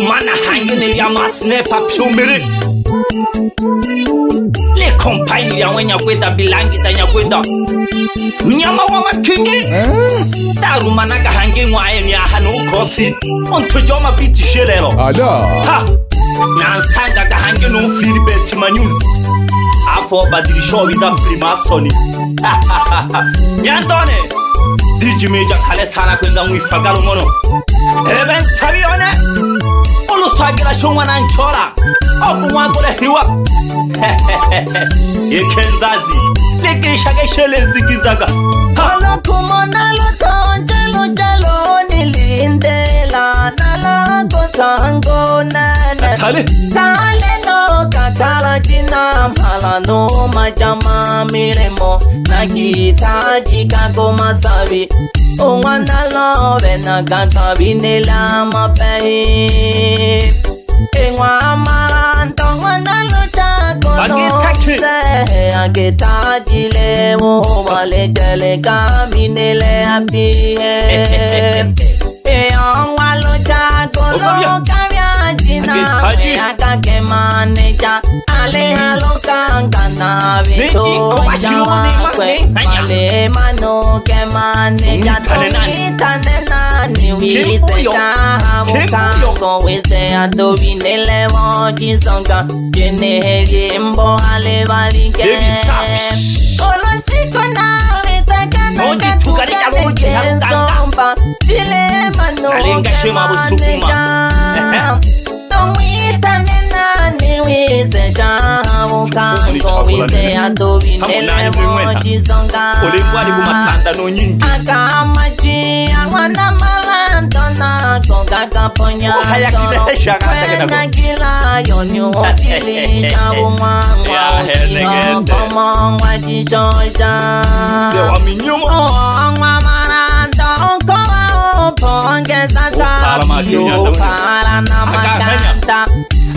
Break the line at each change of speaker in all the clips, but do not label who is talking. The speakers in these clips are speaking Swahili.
Mana hangine ya masne papshumiri le compagni ya wenya kwenda bilangi tanya kwenda nyama wa makingi taru mana ka hangi ngwaye ni hanu kosi onto joma biti shelelo
ala
ha na sanga ka hangi no filibet news afo badilisho wida primasoni yandone diji meja kale sana kwenda mwifagalo mono eben tabione Sagira shongwana nchola oku wagole hiwa yekenzazi lekisha keshele zikizaga
hala kumona lutonjelo jelo nilindela nala kosango nana tale no kakala jina mhala no majama miremo nagita jikago masabi Owana love na kakabinela mapehi Ewa maranto wana lucha kono se Ageta jile wo wale jele kabinele apihe Ewa lucha kono kabya jina Aka ke maneja Aleha loka ngana vito Jawa kwe Male mano ke maneja Tanena ni wite shaha Mukango wite adobi nele moji songa Jene hege mbo hale valike Olo shiko na wita kana katuka teke somba Jile mano ke maneja Tomita nena ni wite shaha Mukango wite adobi nele moji songa Akamachi Awana malantona Konga kaponya Kwena kila Yonyo kili Shabu mwangwa Ukiho komo Wajishosha Mwangwa maranto Kowa uponge sasa Yo para na makanta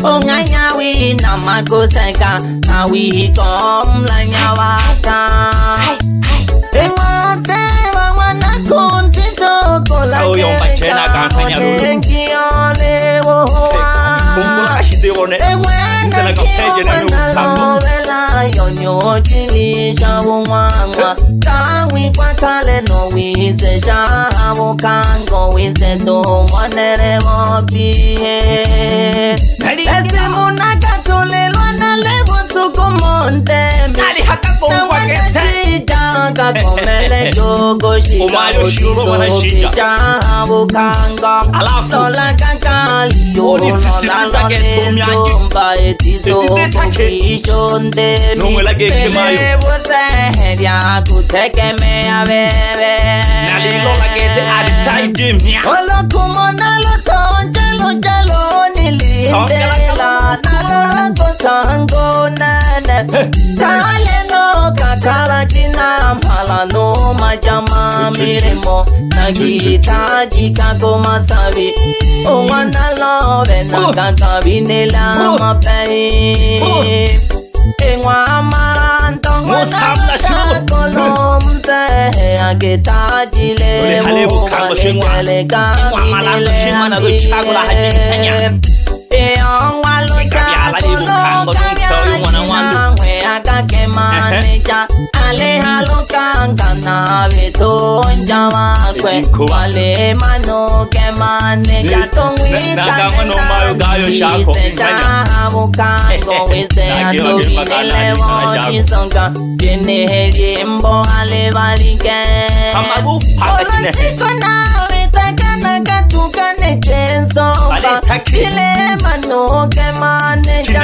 Onganya wina makoseka Na wikom la nyawaka Engwate wana kunti sokola kereka Otenki ole woha Engwena kiwana lovela Yonyo jilisha wumangwa Tawi kwa kale no wize shahabu kango Wize do mwanere mobihe Ezi munaka tulelwa na levo tukumonte
Nali haka kongwa kese
Jaga komele jogo shika Otizo kijahabu kanga Sola kakali Yoro nola lento Mba etizo kukishonde Erevo seheria kuteke mea bebe
Nali lola kete adisai jimia
Olo kumona lo tonjelo jelo nilindela Nala kosango nana Tale no kakala jina Mhala no majama miremo Nagita jikago masabi Owana love na kakabinela mapehi Ewa maranto wana lucha kolomse Ageta jile wo wale jele kabinele apihe Ewa lucha kolo kabya jina Mwe akake maneja Aleha luka ngana vito njawa kwe Wale mano ke maneja Tongwita nena Wite shahabu kango Wite adobi nele moji songa Jene hege mbo hale valike Olo shiko na wita kana katuka neche songa Jile mano ke maneja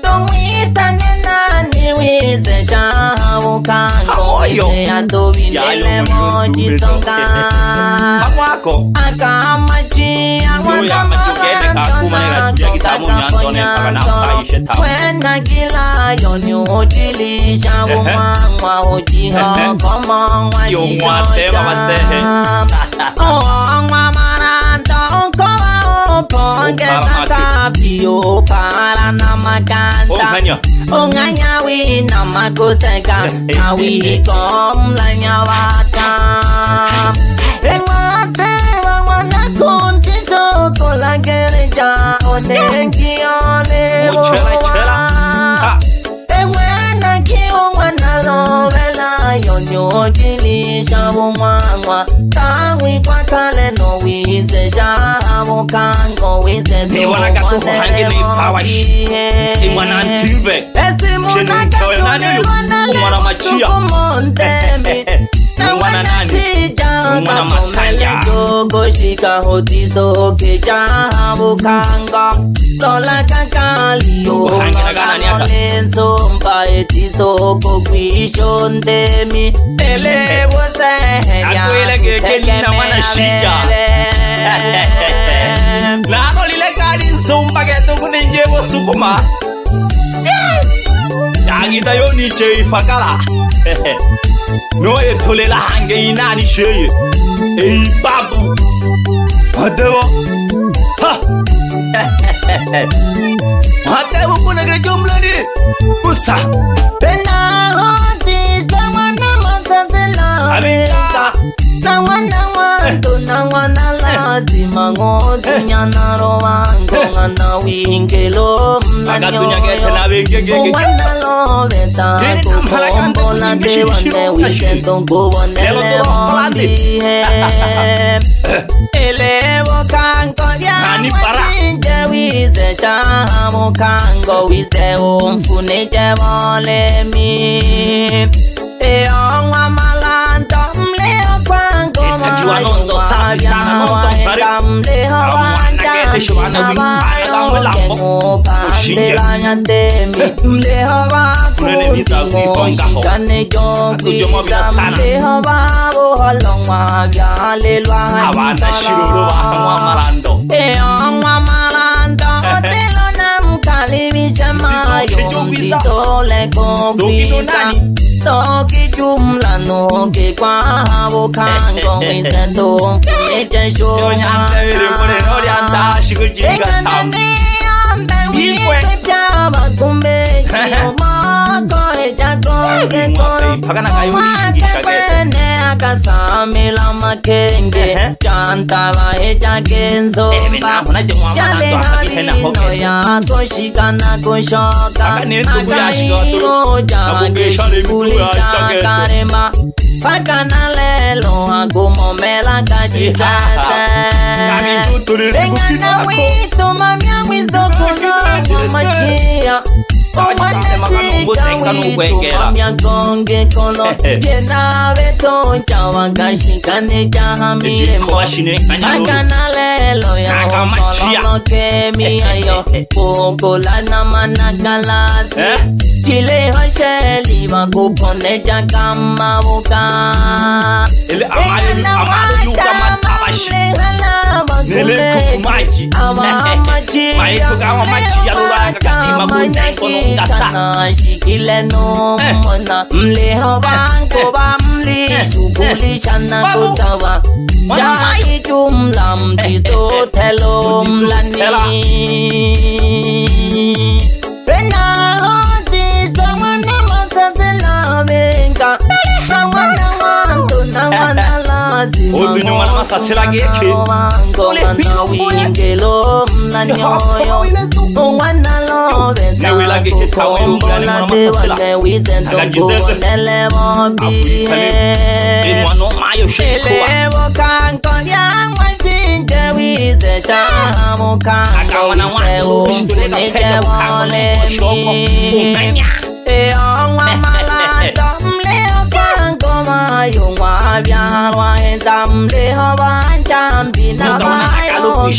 Tongwita nena ni wite shahabu kango Wite adobi nele moji songa Akamachi Awana malantona Konga kaponyanto Kwena kila Yonyo jilisha Wumangwa ujiho komo Wajishosha Ongwa maranto Kowa upo onge nasabio para namakanta onganya wi namakoseka awi kom la nyawata engwate wana konti soko la gereja onengione engwana kiongwana lovela yonyo jili shabumwa tawi kwa kale no wize shabu kango wize
ni wana katuho hangi ni pawashi ni wana antibe
esimuna katule wana machia Mwana nani? Mwana masanja Jogo shika hotizo keja bukanga Lola kakali Lola lenzo mpa etizo Kokwishon demi Ele wose
Akwele kekeni na wana shika Lano lile kadi nsumba ketu kuninjevo sukuma Yagita yo niche ifakala No etolela hange inani sheye babu Hadewa Ha Hadewa kuna kejumla ni Usta
Pena hoti Sawana masatela Amika Sawana wanto Nawana lati Mango Tunyana rowango Ngana wingelo
Agatunya ketela bege
Wana lo Veta Kukombola Devante Wikendo Kubonele Mondi Elevo kanko Yamashinje Wize Shamo kango Wize Umfunike Volemi Eongwa Malanto Mleo kwango Mayo Wabya Wahengamleho Wanja Nabayo Kengo Pandela Nyandemi Mleho Wakutingo Shikane Jokwiza Mleho Wabu Holong Wabya Lelwa
Awana shiruru wa Malando
Eongwa Malando Otelo Namkali Vichamayo Nditole Kokwita Toki jumla no ke kwa bukango mitendo ete shoma Ekane ambe wikweja bakumbe Kiyoma koeja konge koro Mwake kwene akasamila makenge Chantala eja genzo Yale harino ya koshikana kushoka Akairo jage kulisha karema Pakana lelo agumomela kajikase Engana wito mamia wizo kuno machia Owanesika wito mamia konge kono Kena veto chawa kashikane jahamilemo Pakana lelo ya wakolo kemi ayo Pokola na manakalasi Kile hosheli wakupone jakama wuka
Ele amayo yuka matabashi Nele kukumaji Maiko kama machi ya lula kakatima kunengo nungata
Shikile no mona Mleho banko ba mli Shukuli shana kutawa Jai jumla mtito telo mlani Pena hoti Sawana masatela venga Sawana wanto na wana lati
Otunyuma na masatela geke
Ule wingelo mlanyoyo Wana lo veta kukombola Dewane wizendo kubonele mobihe Elevo kanko yangwa shinje wize shamu kanko Wize umfunike volemi Eongwa malando mleo kanko mayo Wabya wahenza mleho wanchambi na bayo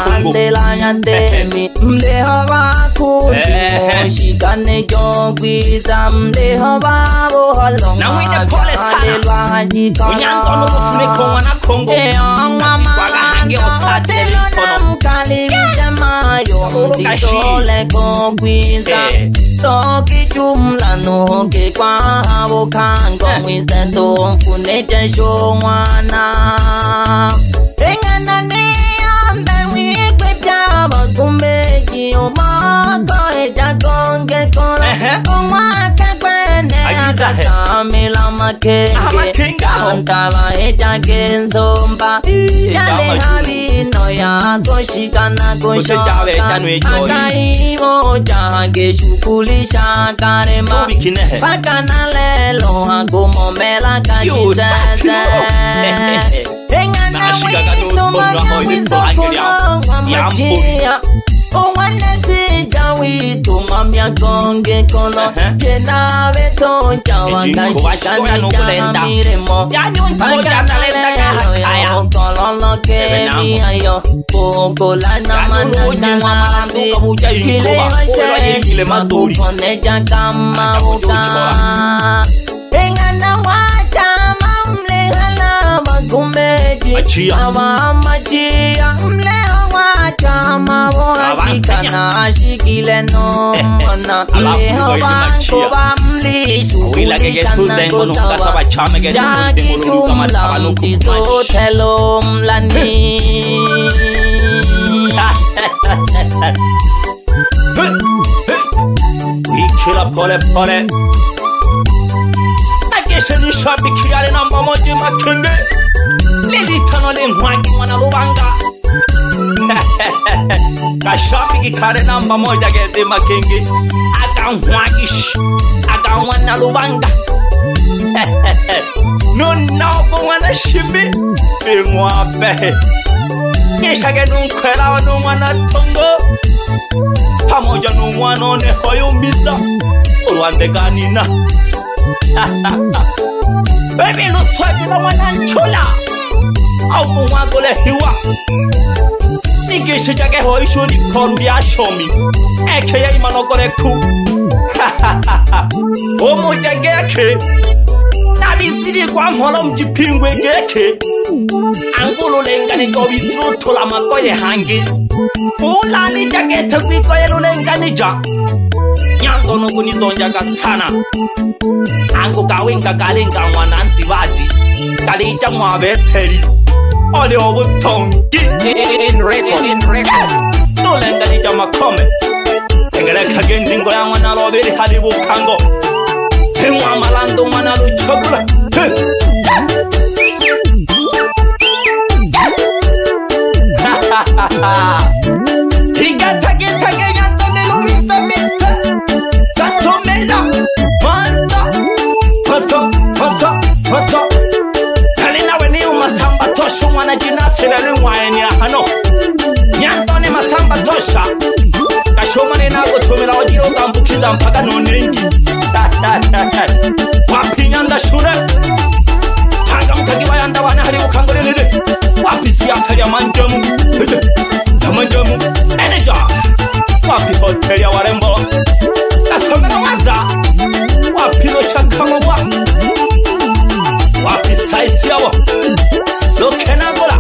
Pandela nyandemi mleho wakuti Shikane jokwiza mleho wabu holong Wabya hajikono Eongwa malando otelo namkali Vijamayo Nditole kokwiza Toki jumla no ke kwa bukango Wizendo mfunete shomwana Engana ni ambe wikwe makumeji omako ejagonge kola omwaka kwene akatamila makenge antala ejagenzomba yale halino yako shikana kushoka akaivo jange shukulisha karema pakana lelo hakumomela kajiteze engana wito manya wito kuno wamachia owane sija wito mamya gonge kono jena veto jawanga shikani jana miremo pakana lelo ya kololo kemi ayo pokola na managana kile washe kupone jakama uka engana wacha mamlehala makumeji awa machia mleha wacha mawakikana shikile no mona mleha wankoba mlishukulishana kosawa jaki jumla mtizotelo mlani
Ikila pole pole Nakeshe ni shabiki yale namba moja makenge Lili tano le mwagi mwana lubanga Kashabiki kare namba moja gede makenge Aga mwagish Aga mwana lubanga Nunabu mwana shibi Bimwape Nishage nunkwela wa numwana tongo pamoja n'umwana one hoyumiza urwande ganina baby luswaji na mwana nchula au mwagole hiwa nigishi jage hoishuri kondi ashomi eke ya imanogore ku omu jage eke nabiziri kwa mhola mjipingwe geke angulu lengani gobiziru tula makoye hangi Ulani jagete kwikoye lulenganija Nyango nugu nizonjaga sana Angu kawinga galinga mwana ntivaji Kalija mwabeteri Oli obutongi In record Lulenganija makome Engele kagendingo ya mwana robiri haribu kango Hemwa malando mwana luchogula Higa yando melo mita Katomela Mata Kalina weni umasamba tosho mwana jinasi lele mwaeni hano Nyandone masamba tosha Kashomane na kutumila wajiro kambukiza mpaka nonengi Wapi nyanda shure Tanga mkagiwa yanda wana hali ukangolelele Wapi siyasa ya manjamu Manjamu Eneja Wapi hotel ya warembo Kasomena waza Wapi locha kama wa Wapi size yawa Lokena gola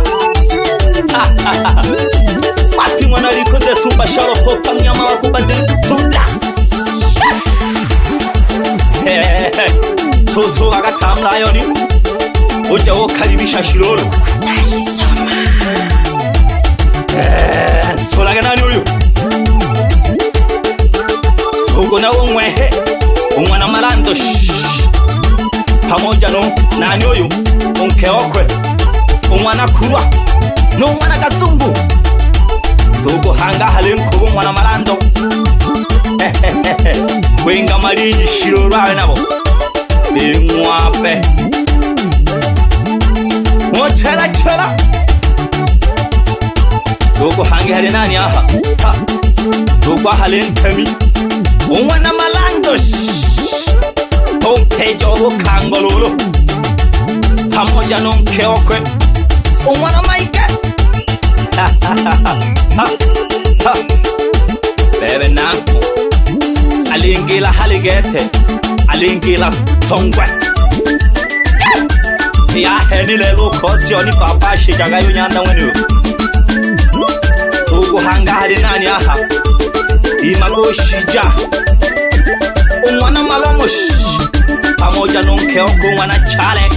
Wapi mwana likoze supa sharo popa mnyama wakubade Tula Tozo waga tamla yoni Uja wokaribisha shiroro Solage nani uyu Ugo na umwehe Umwana malando Pamoja no nani uyu Unkeokwe Umwana kurwa No umwana kazungu Ugo hanga halinko umwana malando Wenga malinyi shirorwawe nabo Bimwape Mochela chela Dogo hangi hali nani aha Dogo hali ntemi Umwana malando Ompejo ukangololo Pamoja nonkeokwe Umwana maike Bebe nako Alingila haligete Alingila tongwe Ya heni lelo kosioni papa shijaga yunyanda wenu Ugu hanga hali nani aha Imago shija Umwana malomo Pamoja nonkeoko umwana chale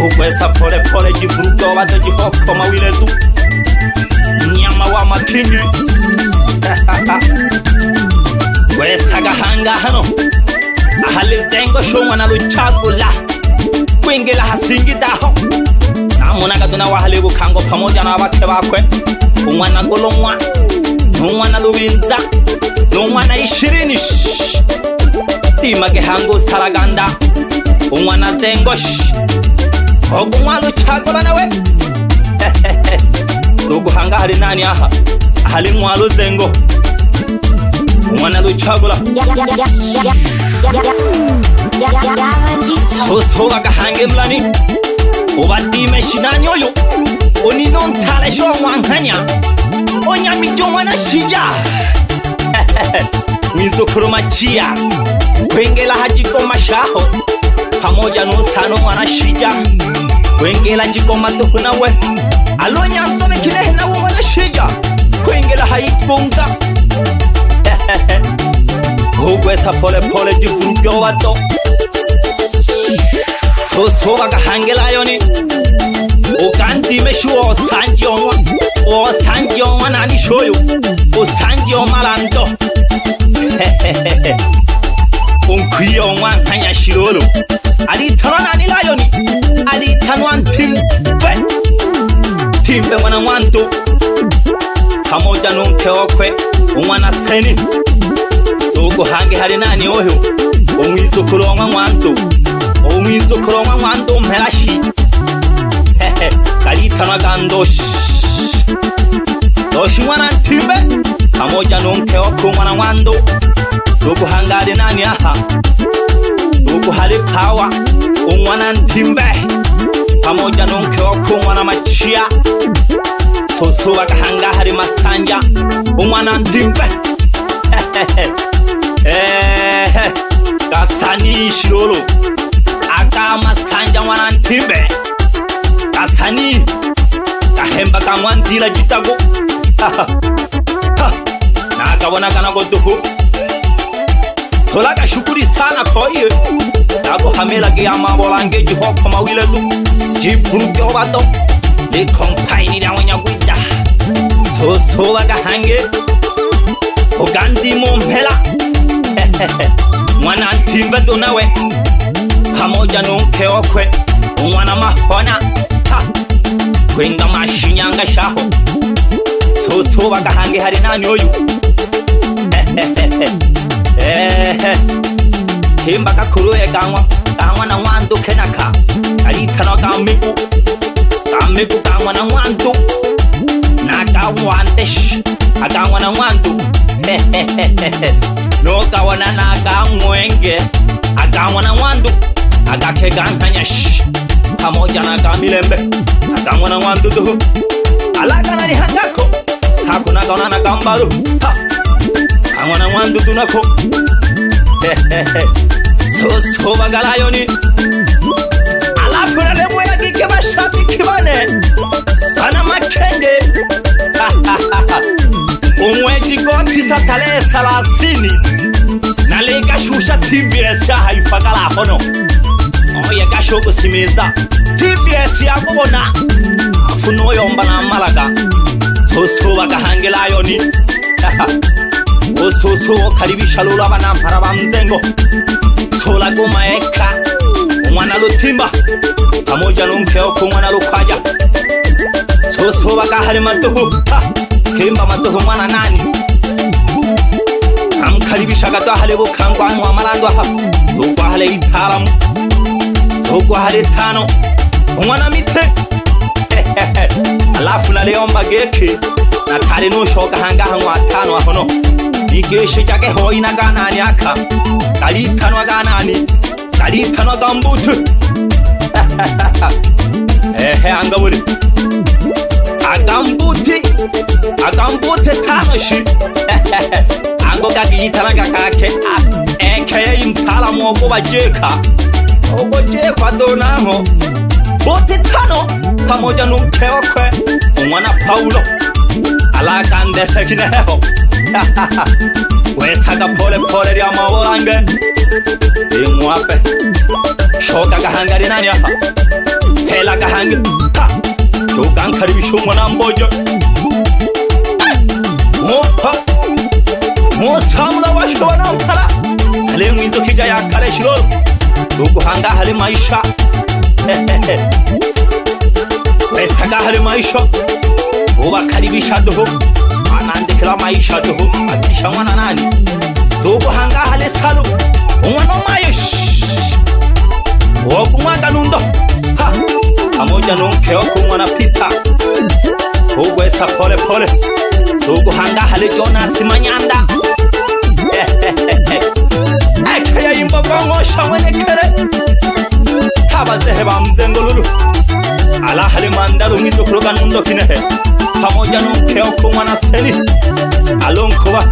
Ukwesa pole pole jiburuto wata jihoko mawilezu Nyama wa makingi Wesa gahanga hano ahali zengo shomwana luchagula kwingila hasingidaho namuna gaduna wahali bukango pamoja na wake bakwe umwana golomwa umwana lubinza umwana 20 timage hango saraganda umwana zengosh ogumwa luchagula nawe luguhanga hari nani aha ahali mwalo zengo umwana luchagula sosoba gahange mlani ubadime shinani oyo oninon tale sho wankanya onyami jomwana shija mizokoro machia kwengela hajiko mashaho pamoja nosano mwana shija kwengela jiko matufuna we alonya sobe kilehe na mwana shija kwengela haifunga Ugwesa pole pole jifungyo wato Sosoba gahangela yoni Uganti meshu o sanji onwa nani shoyo O sanji o malando Unkwi onwa nkanya shirolo Adi tano nani la yoni Adi tano antimbe Timbe wana wanto Pamoja nunke okwe Unwana seni Soko hange hari nani oyo Omwizo kulonga mwanto mhelashi Kalita na gandosh Doshi mwana ntimbe Pamoja nunke oko mwana mwando Soko hanga hari nani aha Soko hari power Umwana ntimbe Pamoja nunke oko mwana machia Soso wakahanga hari masanja Umwana ntimbe Kasani shirolo Aka masanja mwana ntimbe Kasani Kahemba kamwantila jitago Na akabona kanago tuku Tolaka shukuri sana kwa hiyo Nako hamela kia mabolange jihoko mawile tu Jipuru kyo bato Le kompaini na wanya guida Soso wakahange Ogandi mompela Mwana ntimbe donawe Pamoja nunke okwe Mwana mahona Kwenga mashinyanga shaho Soso wakahange hari nani oyu Timba kakuruye Gangwa na wandu kenaka Alitano Kamiku gangwa na wandu Naka wandesh Agangwa na wandu Noka wana naga mwenge Agawana wandu Agake gantanyash Pamoja naga milembe Agawana wandu duhu Alaga nani hangako Hakuna gawana naga mbalu Agawana wandu dunako Soso bagalayoni Alafuna lewe ya gike mashabi kibane Sana makenge Umweji goti sa tarehe 30 Nalega shusha TBS ya haifagala hono Oye gasho kusimeza TBS ya kubona Afuno yomba na malaga Soso wakahangela yoni Soso karibisha lula banampara bamzengo Sola goma eka Umwana lutimba Pamoja nunke oko umwana lukaja Soso wakahari matuhu Kimba matuhu mwana nani Amkaribisha gato hale bukangwa wa malando aha Sogwa hale italamu Sogwa hale tano Umwana mite Alafu na leomba geke Na tali no shoka hanga hangwa tano ahono Igeshe jake hoi na ganani aka Kali tano wa ganani Kali tano wa gambutu Anga wuli Agambuti tano shi Ango kaki itanaga kake Eke impala mwogo wajeka Ogo jekwa donaho Buti tano Pamoja numkeo kwe Umwana Paulo Alaka ndese kineho Wesaga pole pole ya mawange Imwape Shoka gahangari nani hapa Hela gahangi Shoka nkaribisho mwana mbojo Mosamula washobana mpala ale mwizo kija ya kale shiroro uguhanga hali maisha wesaga hali maisha ubakaribisha doho anandikira maisha doho akisha mwana nani uguhanga hali salu umwana maisha okumwaga nundo pamoja nunkeo kumwana pita ugwesa pole pole uguhanga hali Jonas Manyanda ekaya imbogongo shamwenekere habazehe bamzengolulu ala hali mandaru mwizo kuroga nundo kinehe pamoja nunkeo kumwana seni alonkoba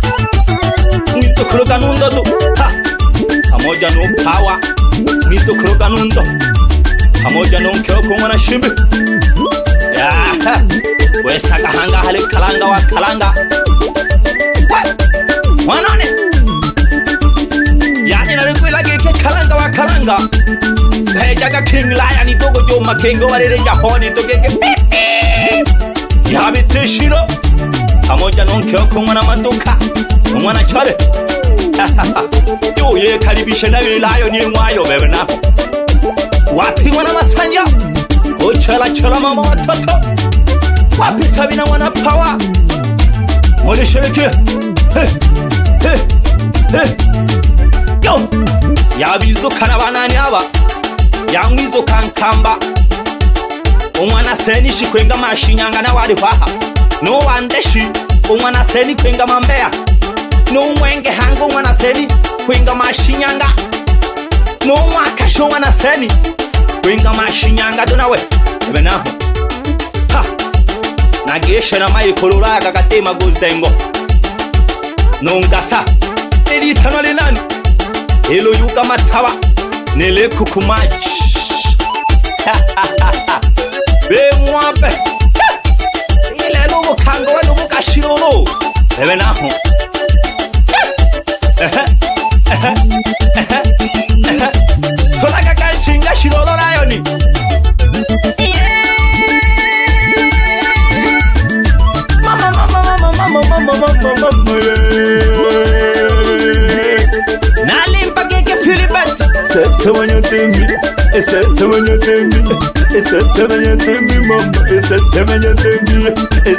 mwizo kuroga nundo du pamoja numpawa mwizo kuroga nundo pamoja nunkeo kumwana shimbi wesa kahanga hali kalanga wa kalanga wanone yani na rekwela geke kalanga wa kalanga jaga king lion itogo jo makengo walele japoni to geke yabite shiro pamoja nonkeo kumwana maduka kumwana chale yo ye karibishe na lion mwayo bebe na wapi mwana masanja ochala chala mama watoto wapi Sabina wana power mole shereke yo yabizo kana banani aba yamwizo kankamba umwana seni shikwenga mashinyanga na wali kwaha no wandeshi umwana seni kwenga mambea no mwenge hango umwana seni kwenga mashinyanga no mwakasho umwana seni kwenga mashinyanga donawe ebenaho nageshe na mai koluraga gatema guzengo nongasa eri tanale nani elo yuka matawa nele kukumaji be mwape ile no kango no bukashiroro ebe naho tolaga kashinga shiroro rayoni nalimpa keke Philibert setamanya tembi setamanya tembi setamanya tembi mama setamanya tembi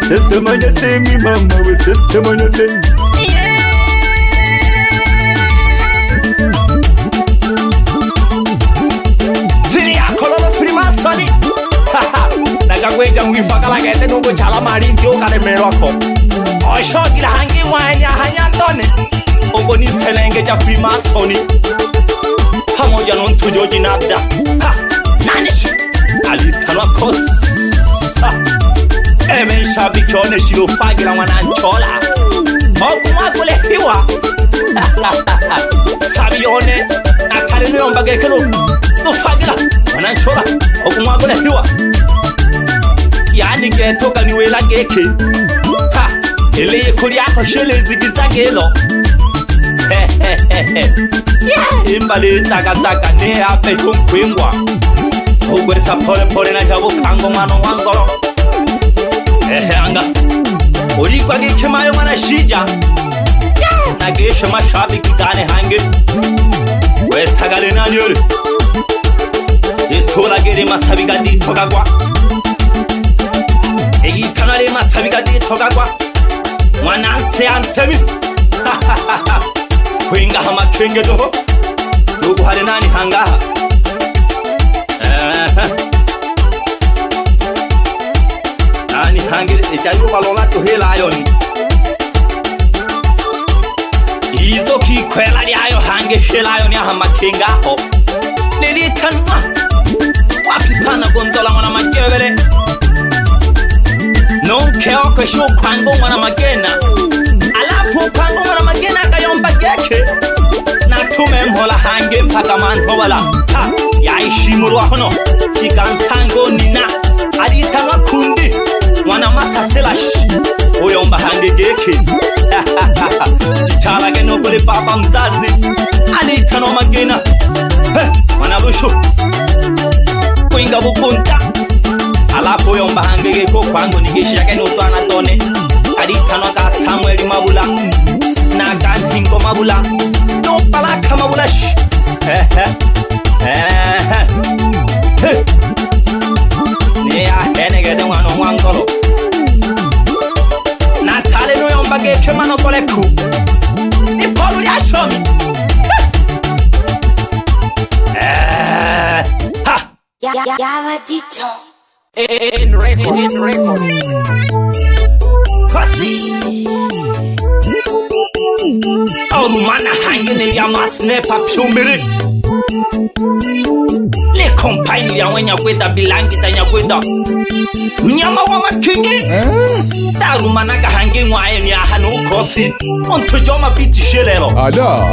setamanya tembi mama setamanya tembi zini akololo Freemasoni nagagweja mwifakala gete nuko chala mari ndio kale meroko oshogira hangi mwanya hanyandone ogo ni selenge ja Freemasoni pamoja nontujoji nabda nanishi alitanwa kos eme shabiki one shiro fagira mwananchola okumwagule hiwa sabione akale neomba gekelo no fagira mwananchola okumwagule hiwa yani getoka niwela geke eleye kuri ako shele zigizagelo imbali taka ne ape kumkwingwa ugwesa pole pole na jabo kango mwana wangolo anga ulikwa geke mayo mwana shija na gesho mashabiki kane hange wesa gale nani yore isola gere masabiga di tokagwa egi kanale masabiga di tokagwa mwananse antemi kwinga hama kenge doho lugu hale nani hangaha nani hange ejayu balola to hela ayoni izo ki kwela li ayo hange hela ayoni hama kenga ho lili tanwa wapi pana gondola mwana makevele nonkeo kwesho kwango mwana magena alafu kwango mwana magena kayomba geke natume mhola hange mpaka manhobala yaishimuru ahono kigantango nina alitanwa kundi mwana masaselashi uyomba hange geke chichala geno kule baba mzazi alitanwa magena mwana bushu kuinga bukunta alafu uyomba hange geko kwangu nigishira geno utwana tone alitanwa ka Samuel mabula na gantingo mabula no palaka mabula ne ya henege de wano wangolo na tale no yomba ke chemano koleku ni polu ya shomi ha
Yavatito
in record Kasi Oh mana hangine ya masne pa chumiri Le compagni ya wenya kwenda bilangi tanya kwenda Nyama wa makingi Daru mana ka hangi ngwaye ni ahanu kosi Onto joma biti shelero
Ada